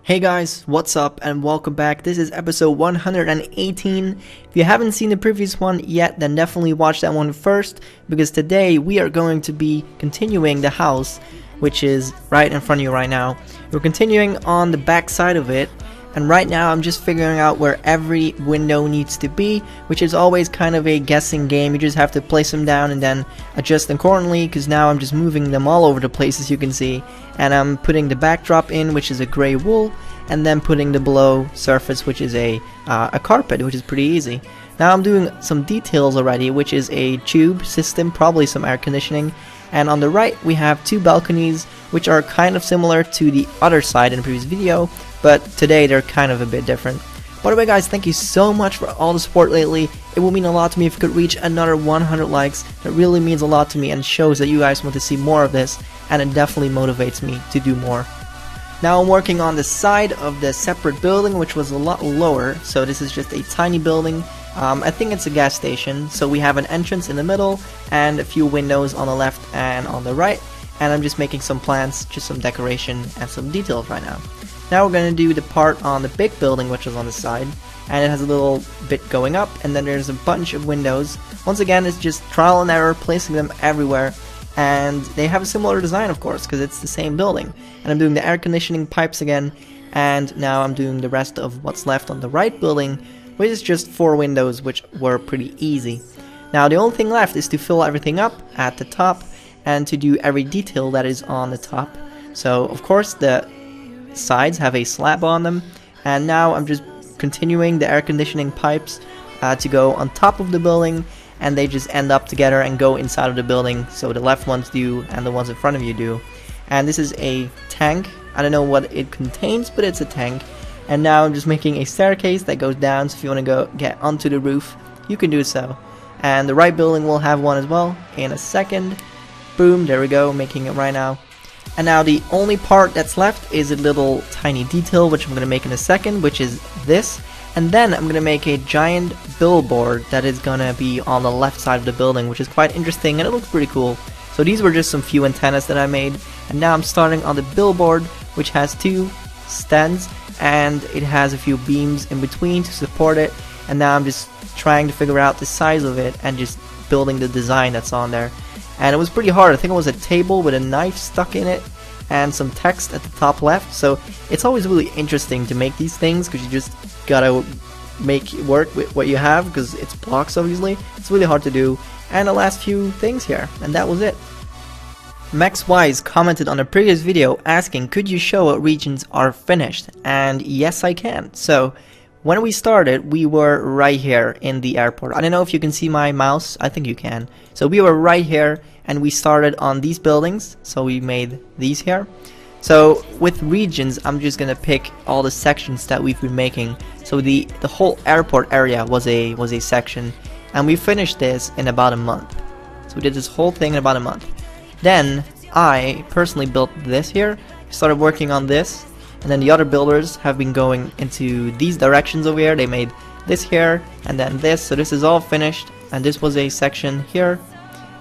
Hey guys, what's up and welcome back. This is episode 118. If you haven't seen the previous one yet, then definitely watch that one first, because today we are going to be continuing the house, which is right in front of you right now. We're continuing on the back side of it, and right now I'm just figuring out where every window needs to be, which is always kind of a guessing game. You just have to place them down and then adjust them accordingly, because now I'm just moving them all over the place, as you can see. And I'm putting the backdrop in, which is a gray wool, and then putting the below surface, which is a carpet, which is pretty easy. Now I'm doing some details already, which is a tube system, probably some air conditioning. And on the right we have two balconies, which are kind of similar to the other side in the previous video, but today they're kind of a bit different. By the way guys, thank you so much for all the support lately. It will mean a lot to me if you could reach another 100 likes. That really means a lot to me and shows that you guys want to see more of this, and it definitely motivates me to do more. Now I'm working on the side of the separate building, which was a lot lower, so this is just a tiny building. I think it's a gas station, so we have an entrance in the middle and a few windows on the left and on the right, and I'm just making some plants, just some decoration and some details right now. Now we're going to do the part on the big building, which is on the side, and it has a little bit going up, and then there's a bunch of windows. Once again, it's just trial and error, placing them everywhere, and they have a similar design, of course, because it's the same building. And I'm doing the air conditioning pipes again, and now I'm doing the rest of what's left on the right building, which is just 4 windows, which were pretty easy. Now the only thing left is to fill everything up at the top and to do every detail that is on the top. So of course the sides have a slab on them, and now I'm just continuing the air conditioning pipes to go on top of the building, and they just end up together and go inside of the building, so the left ones do and the ones in front of you do. And this is a tank. I don't know what it contains, but it's a tank. And now I'm just making a staircase that goes down, so if you want to go get onto the roof, you can do so. And the right building will have one as well in a second. Boom, there we go, making it right now. And now the only part that's left is a little tiny detail, which I'm going to make in a second, which is this. And then I'm going to make a giant billboard that is going to be on the left side of the building, which is quite interesting and it looks pretty cool. So these were just some few antennas that I made, and now I'm starting on the billboard, which has 2 stands, and it has a few beams in between to support it. And now I'm just trying to figure out the size of it and just building the design that's on there. And it was pretty hard. I think it was a table with a knife stuck in it and some text at the top left. So it's always really interesting to make these things, because you just gotta make it work with what you have, because it's blocks obviously. It's really hard to do. And the last few things here, and that was it. Max Wise commented on a previous video asking, could you show what regions are finished? And yes, I can. So when we started, we were right here in the airport. I don't know if you can see my mouse. I think you can. So we were right here, and we started on these buildings. So we made these here. So with regions, I'm just gonna pick all the sections that we've been making. So the whole airport area was a section, and we finished this in about a month. So we did this whole thing in about a month. Then I personally built this here, started working on this, and then the other builders have been going into these directions over here. They made this here and then this, so this is all finished. And this was a section here,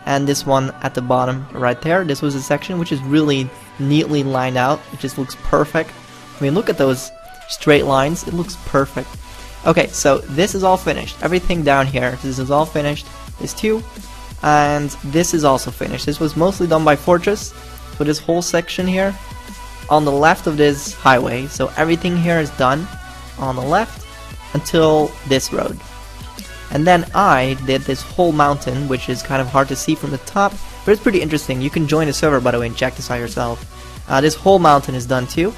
and this one at the bottom right there, this was a section which is really neatly lined out. It just looks perfect. I mean, look at those straight lines, it looks perfect. Okay, so this is all finished. Everything down here, this is all finished. This too. And this is also finished. This was mostly done by Fortress. So this whole section here on the left of this highway, so everything here is done on the left until this road. And then I did this whole mountain, which is kind of hard to see from the top, but it's pretty interesting. You can join the server, by the way, and check this out yourself. This whole mountain is done too.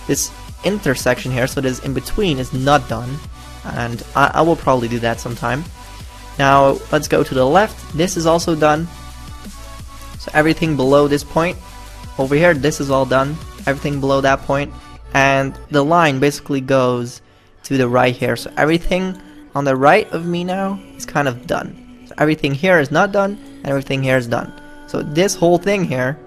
This intersection here, so this in between, is not done, and I will probably do that sometime. Now let's go to the left. This is also done. So everything below this point over here, this is all done. Everything below that point, and the line basically goes to the right here. So everything on the right of me now is kind of done. So everything here is not done, and everything here is done. So this whole thing here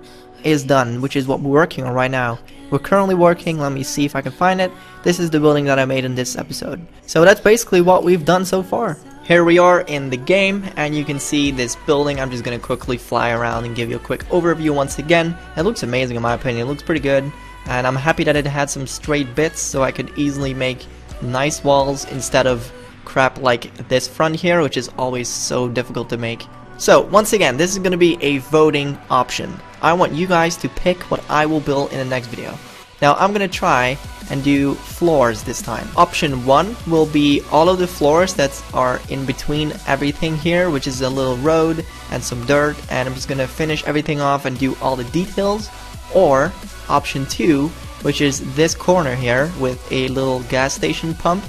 is done, which is what we're working on right now. We're currently working, let me see if I can find it. This is the building that I made in this episode. So that's basically what we've done so far. Here we are in the game, and you can see this building. I'm just going to quickly fly around and give you a quick overview once again. It looks amazing in my opinion. It looks pretty good. and I'm happy that it had some straight bits so I could easily make nice walls instead of crap like this front here, which is always so difficult to make. So once again, this is going to be a voting option. I want you guys to pick what I will build in the next video. Now I'm going to try and do floors this time. Option 1 will be all of the floors that are in between everything here, which is a little road and some dirt, and I'm just going to finish everything off and do all the details. Or option 2, which is this corner here with a little gas station pump,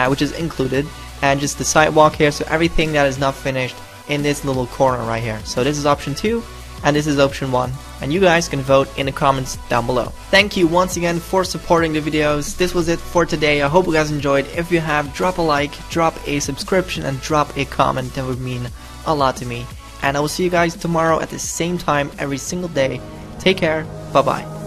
which is included, and just the sidewalk here, so everything that is not finished in this little corner right here. So this is option 2 and this is option 1, and you guys can vote in the comments down below. Thank you once again for supporting the videos. This was it for today. I hope you guys enjoyed. If you have, drop a like, drop a subscription, and drop a comment. That would mean a lot to me. And I will see you guys tomorrow at the same time every single day. Take care. Bye bye.